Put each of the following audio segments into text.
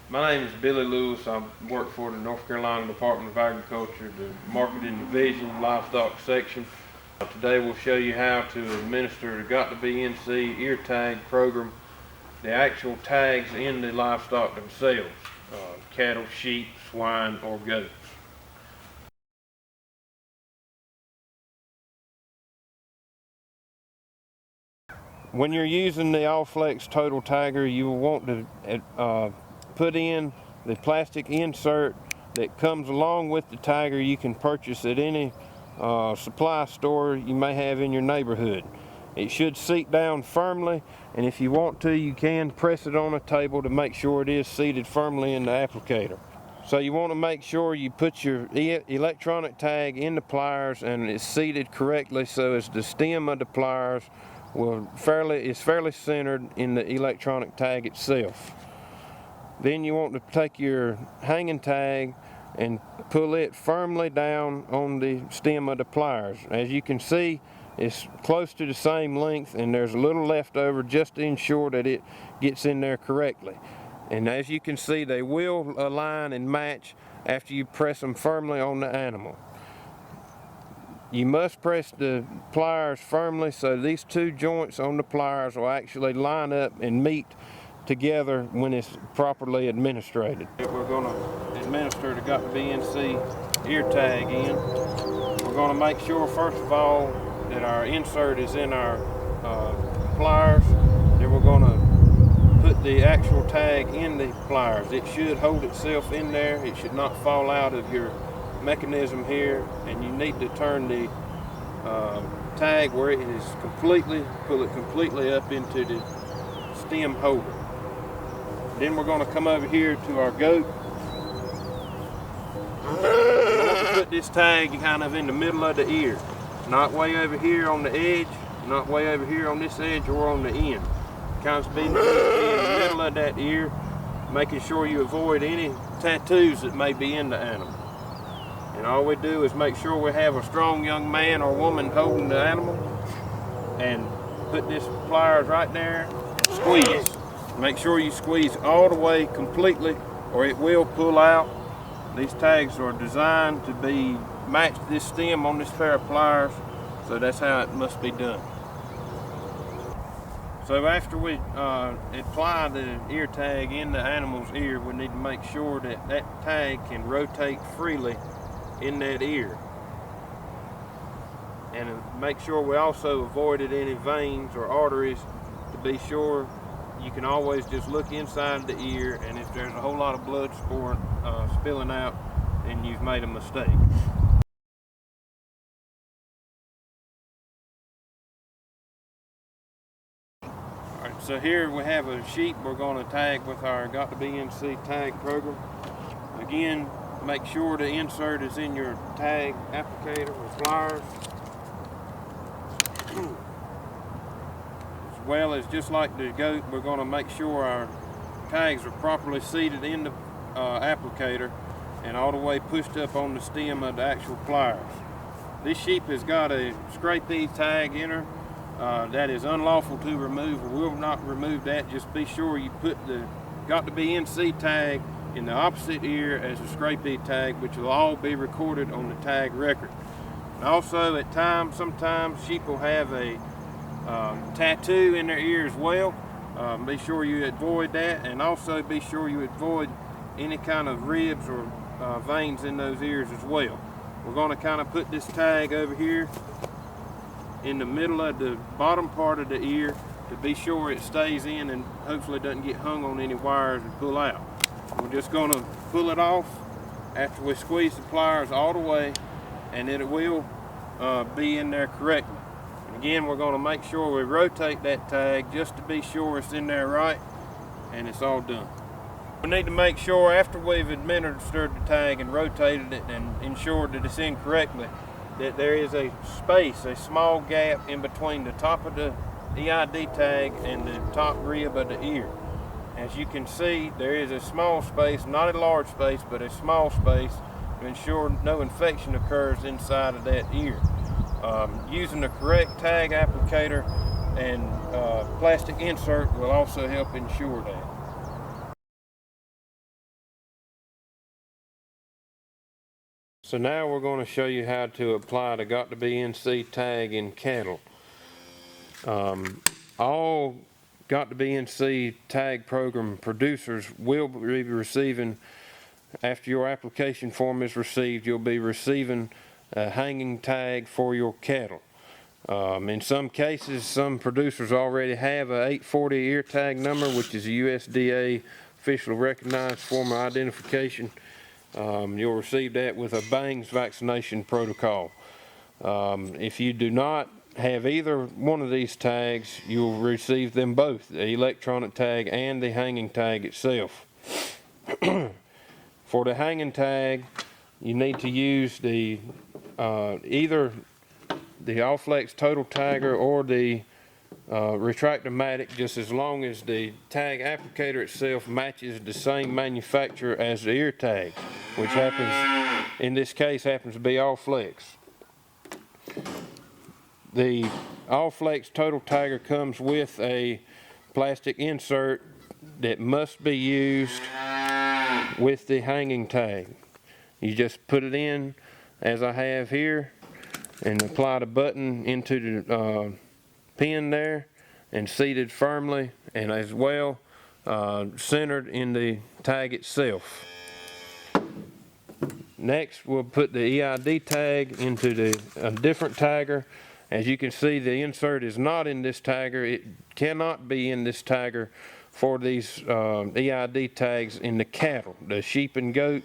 My name is Billy Lewis. I work for the North Carolina Department of Agriculture, the Marketing Division, Livestock Section. Today we'll show you how to administer the Got to Be NC ear tag program, the actual tags in the livestock themselves, cattle, sheep, swine, or goats. When you're using the All-Flex Total Tagger, you will want to put in the plastic insert that comes along with the tagger. You can purchase at any supply store you may have in your neighborhood. It should seat down firmly, and if you want to, you can press it on a table to make sure it is seated firmly in the applicator. So you want to make sure you put your electronic tag in the pliers and it's seated correctly so as the stem of the pliers is fairly centered in the electronic tag itself. Then you want to take your hanging tag and pull it firmly down on the stem of the pliers. As you can see, it's close to the same length, and there's a little left over just to ensure that it gets in there correctly. And as you can see, they will align and match after you press them firmly on the animal. You must press the pliers firmly so these two joints on the pliers will actually line up and meet together when it's properly administered. We're going to administer the Got to Be NC ear tag in. We're going to make sure first of all that our insert is in our pliers. Then we're going to put the actual tag in the pliers. It should hold itself in there. It should not fall out of your mechanism here, and you need to turn the tag where it is pull it completely up into the stem holder. Then we're going to come over here to our goat. We're going to put this tag kind of in the middle of the ear, not way over here on the edge, not way over here on this edge or on the end. Kind of be in the middle of that ear, making sure you avoid any tattoos that may be in the animal. And all we do is make sure we have a strong young man or woman holding the animal, and put this pliers right there and squeeze. Make sure you squeeze all the way completely or it will pull out. These tags are designed to be matched this stem on this pair of pliers, so that's how it must be done. So after we apply the ear tag in the animal's ear, we need to make sure that that tag can rotate freely in that ear, and make sure we also avoided any veins or arteries. To be sure, you can always just look inside the ear, and if there's a whole lot of blood spilling out, then you've made a mistake. Alright, so here we have a sheep we're going to tag with our Got to Be NC tag program. Again, make sure the insert is in your tag applicator or pliers. As well as, just like the goat, we're going to make sure our tags are properly seated in the applicator and all the way pushed up on the stem of the actual pliers. This sheep has got a scrapie tag in her that is unlawful to remove. We will not remove that. Just be sure you put the Got to Be NC tag in the opposite ear as a scrapie tag, which will all be recorded on the tag record. And also at times, sometimes sheep will have a tattoo in their ear as well. Be sure you avoid that, and also be sure you avoid any kind of ribs or veins in those ears as well. We're going to kind of put this tag over here in the middle of the bottom part of the ear to be sure it stays in and hopefully doesn't get hung on any wires and pull out. We're just going to pull it off after we squeeze the pliers all the way, and it will be in there correctly. And again, we're going to make sure we rotate that tag just to be sure it's in there right and it's all done. We need to make sure after we've administered the tag and rotated it and ensured that it's in correctly, that there is a space, a small gap in between the top of the EID tag and the top rib of the ear. As you can see, there is a small space, not a large space, but a small space to ensure no infection occurs inside of that ear. Using the correct tag applicator and plastic insert will also help ensure that. So now we're going to show you how to apply the Got to Be NC tag in cattle. All Got to Be NC tag program producers will be receiving, after your application form is received, you'll be receiving a hanging tag for your cattle. In some cases, some producers already have a 840 ear tag number, which is a USDA officially recognized form of identification. You'll receive that with a BANGS vaccination protocol. If you do not have either one of these tags, you'll receive them both, the electronic tag and the hanging tag itself. For the hanging tag, you need to use the either the Allflex Total Tagger or the Retractomatic, just as long as the tag applicator itself matches the same manufacturer as the ear tag, which happens, in this case, happens to be Allflex. The Allflex Total Tagger comes with a plastic insert that must be used with the hanging tag. You just put it in, as I have here, and apply the button into the pin there, and seated firmly, and as well centered in the tag itself. Next, we'll put the EID tag into a different tagger. As you can see, the insert is not in this tagger. It cannot be in this tagger for these EID tags in the cattle. The sheep and goat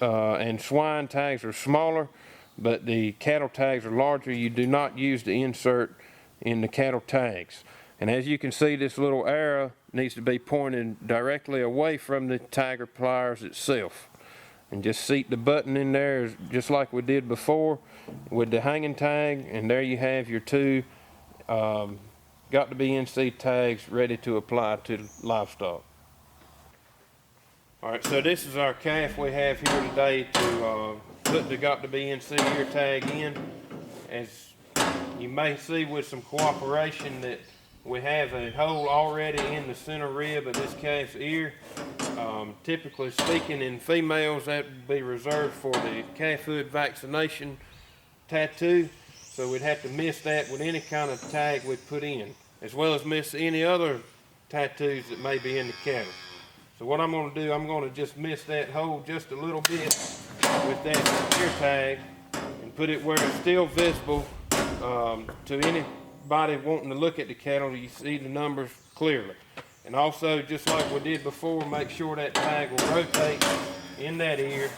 and swine tags are smaller, but the cattle tags are larger. You do not use the insert in the cattle tags. And as you can see, this little arrow needs to be pointed directly away from the tagger pliers itself. And just seat the button in there just like we did before with the hanging tag, and there you have your two Got to Be NC tags ready to apply to livestock. Alright, so this is our calf we have here today to put the Got to Be NC ear tag in. As you may see with some cooperation that we have a hole already in the center rib of this calf's ear. Typically speaking, in females, that would be reserved for the calf hood vaccination tattoo. So we'd have to miss that with any kind of tag we'd put in, as well as miss any other tattoos that may be in the cattle. So what I'm going to do, I'm going to just miss that hole just a little bit with that ear tag and put it where it's still visible to anybody wanting to look at the cattle. You see the numbers clearly. And also, just like we did before, make sure that tag will rotate in that ear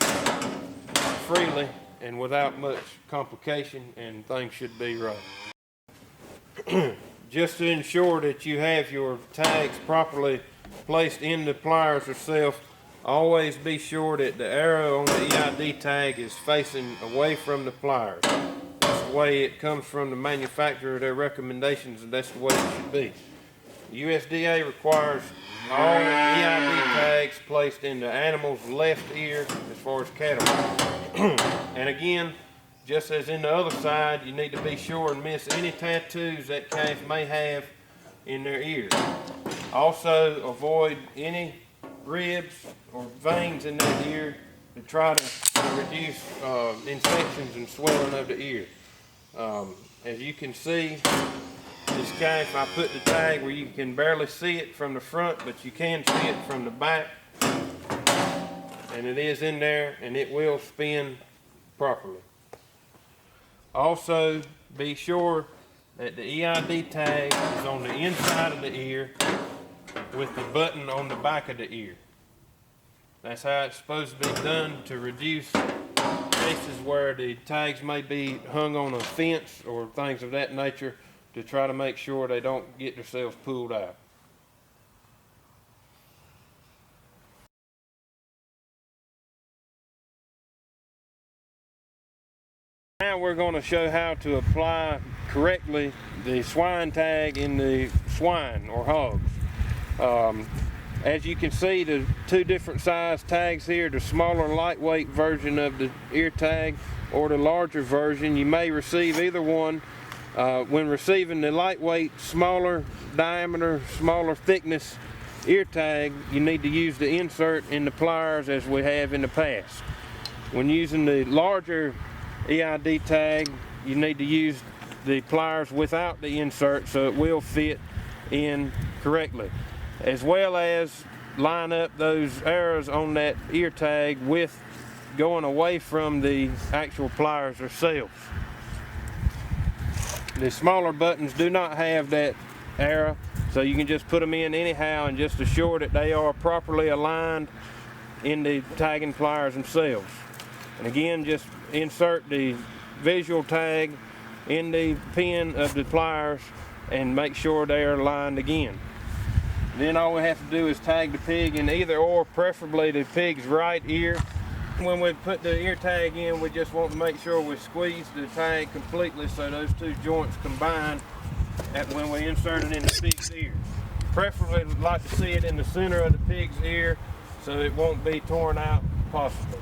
freely and without much complication, and things should be right. Just to ensure that you have your tags properly placed in the pliers itself, always be sure that the arrow on the EID tag is facing away from the pliers. That's the way it comes from the manufacturer, their recommendations, and that's the way it should be. The USDA requires all EID tags placed in the animal's left ear as far as cattle. And again, just as in the other side, you need to be sure and miss any tattoos that calf may have in their ears. Also, avoid any ribs or veins in that ear to try to reduce infections and swelling of the ear. As you can see, this calf, I put the tag where you can barely see it from the front, but you can see it from the back. And it is in there, and it will spin properly. Also, be sure that the EID tag is on the inside of the ear with the button on the back of the ear. That's how it's supposed to be done to reduce cases where the tags may be hung on a fence or things of that nature, to try to make sure they don't get themselves pulled out. Now we're going to show how to apply correctly the swine tag in the swine or hogs. As you can see, the two different size tags here, the smaller lightweight version of the ear tag or the larger version. You may receive either one. When receiving the lightweight, smaller diameter, smaller thickness ear tag, you need to use the insert in the pliers as we have in the past. When using the larger EID tag, you need to use the pliers without the insert so it will fit in correctly, as well as line up those arrows on that ear tag with going away from the actual pliers themselves. The smaller buttons do not have that arrow, so you can just put them in anyhow and just assure that they are properly aligned in the tagging pliers themselves. And again, just insert the visual tag in the pin of the pliers and make sure they are aligned again. Then all we have to do is tag the pig in either or, preferably the pig's right ear. When we put the ear tag in, we just want to make sure we squeeze the tag completely so those two joints combine when we insert it in the pig's ear. Preferably we'd like to see it in the center of the pig's ear so it won't be torn out possibly.